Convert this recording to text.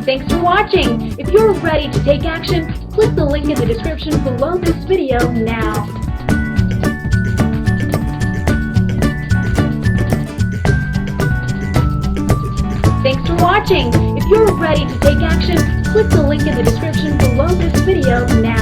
Thanks for watching. If you're ready to take action, click the link in the description below this video now. Thanks for watching. If you're ready to take action, click the link in the description below this video now.